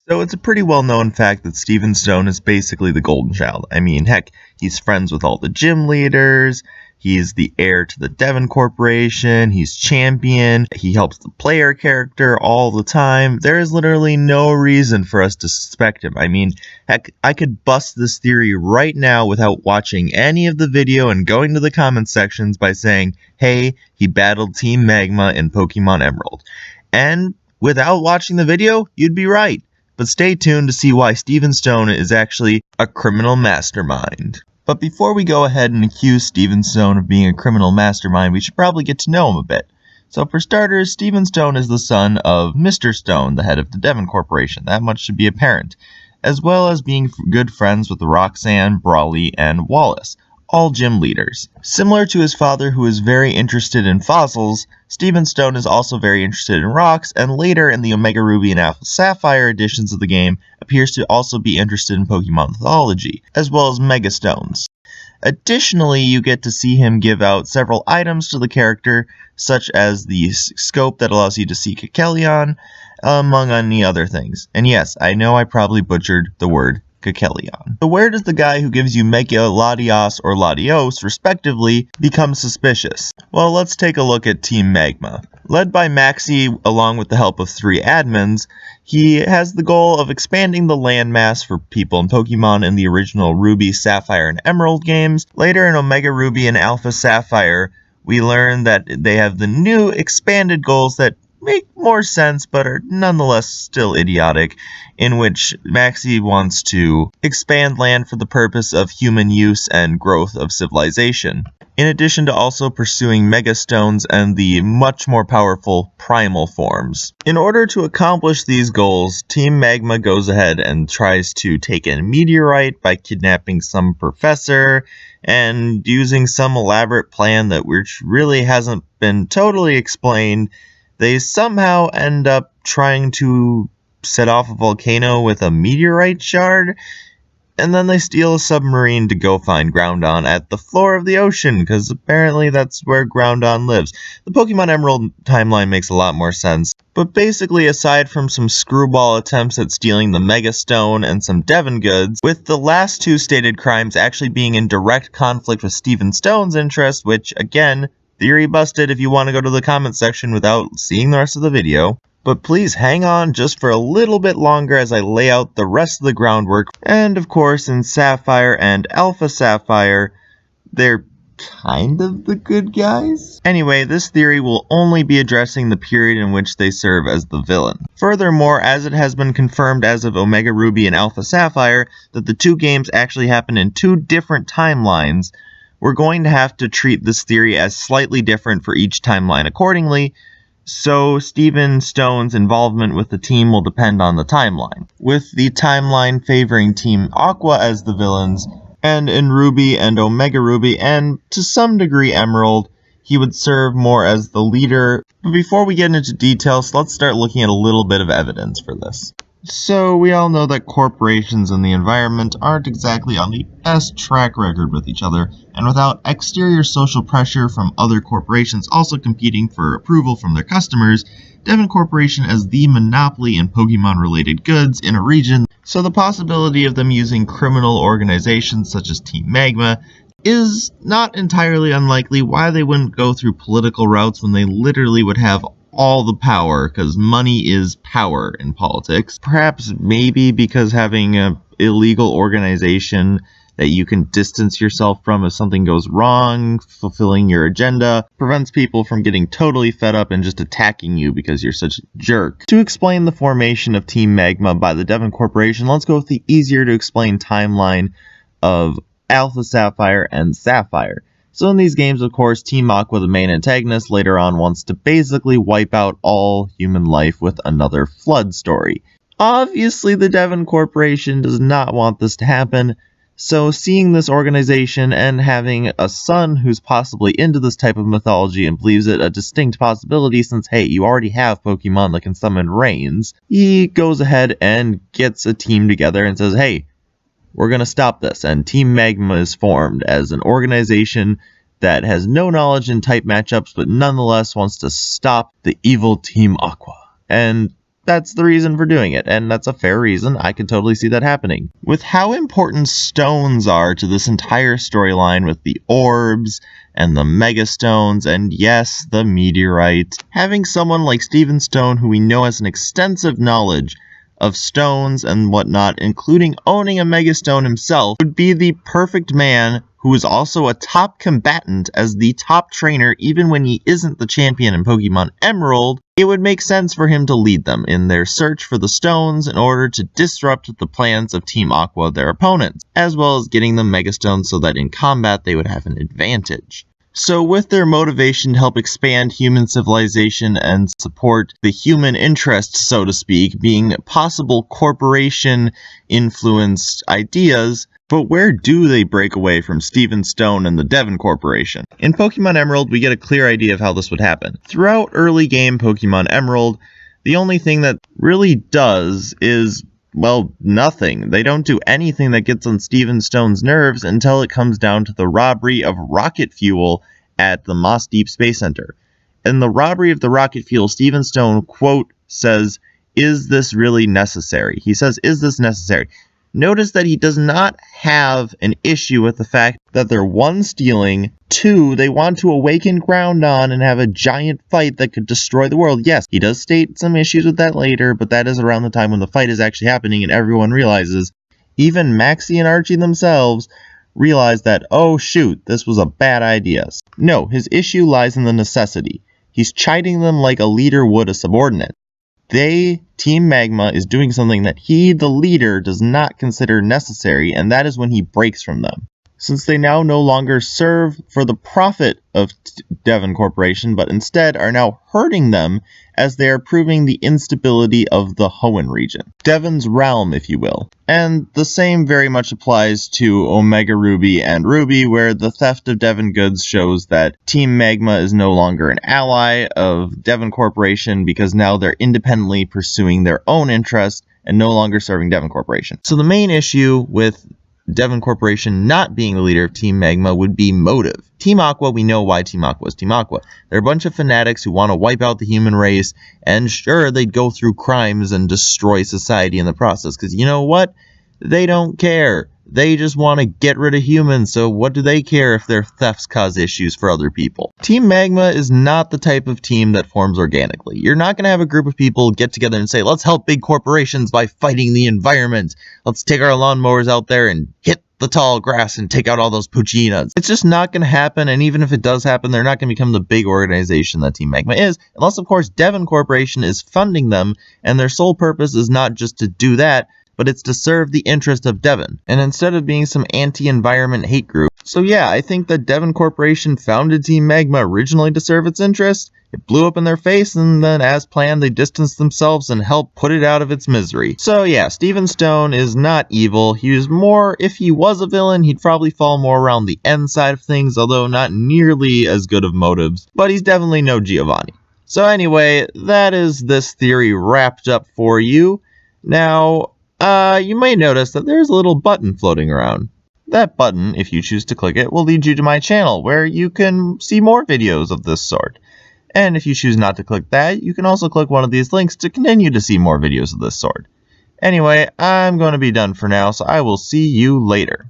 So it's a pretty well-known fact that Steven Stone is basically the golden child. I mean, heck, he's friends with all the gym leaders, he's the heir to the Devon Corporation, he's champion, he helps the player character all the time. There is literally no reason for us to suspect him. I mean, heck, I could bust this theory right now without watching any of the video and going to the comment sections by saying, hey, he battled Team Magma in Pokemon Emerald. And without watching the video, you'd be right. But stay tuned to see why Steven Stone is actually a criminal mastermind. But before we go ahead and accuse Steven Stone of being a criminal mastermind, we should probably get to know him a bit. So for starters, Steven Stone is the son of Mr. Stone, the head of the Devon Corporation. That much should be apparent. As well as being good friends with Roxanne, Brawley, and Wallace, all gym leaders. Similar to his father, who is very interested in fossils, Steven Stone is also very interested in rocks, and later in the Omega Ruby and Alpha Sapphire editions of the game, appears to also be interested in Pokemon mythology, as well as Mega Stones. Additionally, you get to see him give out several items to the character, such as the scope that allows you to see Kekelion, among many other things. And yes, I know I probably butchered the word Kekelion. So where does the guy who gives you Mega Latios or Latios, respectively, become suspicious? Well, let's take a look at Team Magma. Led by Maxie, along with the help of 3 admins, he has the goal of expanding the landmass for people in Pokemon in the original Ruby, Sapphire, and Emerald games. Later in Omega Ruby and Alpha Sapphire, we learn that they have the new expanded goals that make more sense but are nonetheless still idiotic, in which Maxie wants to expand land for the purpose of human use and growth of civilization, in addition to also pursuing Mega Stones and the much more powerful primal forms. In order to accomplish these goals, Team Magma goes ahead and tries to take a meteorite by kidnapping some professor and using some elaborate plan that which really hasn't been totally explained. They somehow end up trying to set off a volcano with a meteorite shard, and then they steal a submarine to go find Groudon at the floor of the ocean, because apparently that's where Groudon lives. The Pokemon Emerald timeline makes a lot more sense, but basically aside from some screwball attempts at stealing the Mega Stone and some Devon goods, with the last 2 stated crimes actually being in direct conflict with Steven Stone's interest, which, again, theory busted if you want to go to the comment section without seeing the rest of the video. But please hang on just for a little bit longer as I lay out the rest of the groundwork. And of course, in Sapphire and Alpha Sapphire, they're kind of the good guys. Anyway, this theory will only be addressing the period in which they serve as the villain. Furthermore, as it has been confirmed as of Omega Ruby and Alpha Sapphire that the 2 games actually happen in 2 different timelines, we're going to have to treat this theory as slightly different for each timeline accordingly, so Steven Stone's involvement with the team will depend on the timeline, with the timeline favoring Team Aqua as the villains, and in Ruby and Omega Ruby, and to some degree Emerald, he would serve more as the leader. But before we get into details, let's start looking at a little bit of evidence for this. So, we all know that corporations and the environment aren't exactly on the best track record with each other, and without exterior social pressure from other corporations also competing for approval from their customers, Devon Corporation has the monopoly in Pokemon-related goods in a region, so the possibility of them using criminal organizations such as Team Magma is not entirely unlikely. Why they wouldn't go through political routes when they literally would have all the power, because money is power in politics. Perhaps maybe because having an illegal organization that you can distance yourself from if something goes wrong, fulfilling your agenda, prevents people from getting totally fed up and just attacking you because you're such a jerk. To explain the formation of Team Magma by the Devon Corporation, let's go with the easier to explain timeline of Alpha Sapphire and Sapphire. So in these games, of course, Team Aqua, the main antagonist, later on wants to basically wipe out all human life with another flood story. Obviously, the Devon Corporation does not want this to happen, so seeing this organization and having a son who's possibly into this type of mythology and believes it a distinct possibility since, hey, you already have Pokemon that can summon rains, he goes ahead and gets a team together and says, hey, we're going to stop this, and Team Magma is formed as an organization that has no knowledge in type matchups, but nonetheless wants to stop the evil Team Aqua. And that's the reason for doing it, and that's a fair reason. I can totally see that happening. With how important stones are to this entire storyline with the orbs and the megastones, and yes, the meteorite, having someone like Stephen Stone, who we know has an extensive knowledge of stones and whatnot, including owning a megastone himself, would be the perfect man who is also a top combatant as the top trainer even when he isn't the champion in Pokemon Emerald. It would make sense for him to lead them in their search for the stones in order to disrupt the plans of Team Aqua, their opponents, as well as getting them megastones so that in combat they would have an advantage. So with their motivation to help expand human civilization and support the human interest, so to speak, being possible corporation-influenced ideas, but where do they break away from Stephen Stone and the Devon Corporation? In Pokemon Emerald, we get a clear idea of how this would happen. Throughout early game Pokemon Emerald, the only thing that really does is, well, nothing. They don't do anything that gets on Stephen Stone's nerves until it comes down to the robbery of rocket fuel at the Moss Deep Space Center. In the robbery of the rocket fuel, Stephen Stone, quote, says, "Is this really necessary?" He says, "Is this necessary?" Notice that he does not have an issue with the fact that they're 1, stealing, 2, they want to awaken Groundon and have a giant fight that could destroy the world. Yes, he does state some issues with that later, but that is around the time when the fight is actually happening and everyone realizes, even Maxie and Archie themselves, realize that, oh shoot, this was a bad idea. No, his issue lies in the necessity. He's chiding them like a leader would a subordinate. They, Team Magma, is doing something that he, the leader, does not consider necessary, and that is when he breaks from them. Since they now no longer serve for the profit of Devon Corporation, but instead are now hurting them as they are proving the instability of the Hoenn region. Devon's realm, if you will. And the same very much applies to Omega Ruby and Ruby, where the theft of Devon goods shows that Team Magma is no longer an ally of Devon Corporation because now they're independently pursuing their own interests and no longer serving Devon Corporation. So the main issue with Devon Corporation not being the leader of Team Magma would be motive. Team Aqua, we know why Team Aqua is Team Aqua. They're a bunch of fanatics who want to wipe out the human race, and sure, they'd go through crimes and destroy society in the process, because you know what? They don't care. They just want to get rid of humans, so what do they care if their thefts cause issues for other people? Team Magma is not the type of team that forms organically. You're not going to have a group of people get together and say, let's help big corporations by fighting the environment. Let's take our lawnmowers out there and hit the tall grass and take out all those Puchinas. It's just not going to happen, and even if it does happen, they're not going to become the big organization that Team Magma is, unless, of course, Devon Corporation is funding them, and their sole purpose is not just to do that, but it's to serve the interest of Devon, and instead of being some anti-environment hate group. So yeah, I think that Devon Corporation founded Team Magma originally to serve its interests. It blew up in their face, and then as planned, they distanced themselves and helped put it out of its misery. So yeah, Stephen Stone is not evil. He was more, if he was a villain, he'd probably fall more around the end side of things, although not nearly as good of motives. But he's definitely no Giovanni. So anyway, that is this theory wrapped up for you. Now, you may notice that there's a little button floating around. That button, if you choose to click it, will lead you to my channel, where you can see more videos of this sort. And if you choose not to click that, you can also click one of these links to continue to see more videos of this sort. Anyway, I'm going to be done for now, so I will see you later.